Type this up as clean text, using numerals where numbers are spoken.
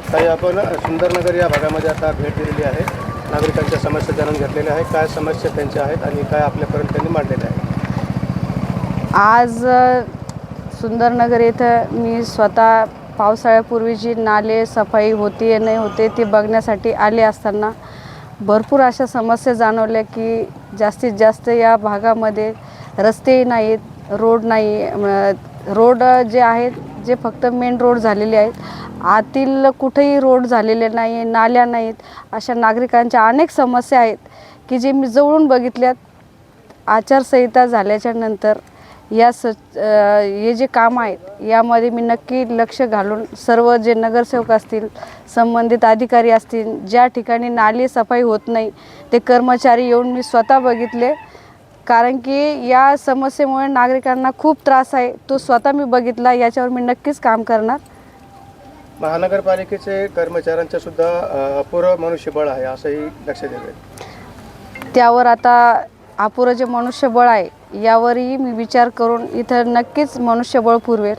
ताई, आपण सुंदरनगर या भागामध्ये आता भेट दिलेली आहे. नागरिकांच्या समस्या जाणून घेतलेल्या आहे. काय समस्या त्यांच्या आहेत आणि काय आपल्यापर्यंत त्यांनी मांडलेल्या आहे? आज सुंदरनगर येथं मी स्वतः पावसाळ्यापूर्वी जी नाले सफाई होती नाही होते ती बघण्यासाठी आले असताना भरपूर अशा समस्या जाणवल्या की जास्तीत जास्त या भागामध्ये रस्ते नाहीत, रोड नाही. रोड जे आहेत जे फक्त मेन रोड झालेले आहेत, आतील कुठेही रोड झालेले नाही, नाल्या नाहीत. अशा नागरिकांच्या अनेक समस्या आहेत की जे मी जवळून बघितल्यात. आचारसंहिता झाल्याच्या नंतर हे जे काम आहेत यामध्ये मी नक्की लक्ष घालून सर्व जे नगरसेवक असतील, संबंधित अधिकारी असतील, ज्या ठिकाणी नाली सफाई होत नाही ते कर्मचारी येऊन मी स्वतः बघितले. कारण की या समस्येमुळे नागरिकांना खूप त्रास आहे, तो स्वतः मी बघितला. याच्यावर मी नक्कीच काम करणार. महानगरपालिकेचे कर्मचाऱ्यांचं सुद्धा अपुरं मनुष्यबळ आहे असंही लक्षात येते. त्यावर आता अपुरं जे मनुष्यबळ आहे यावरही मी विचार करून इथं नक्कीच मनुष्यबळ पुरवेल.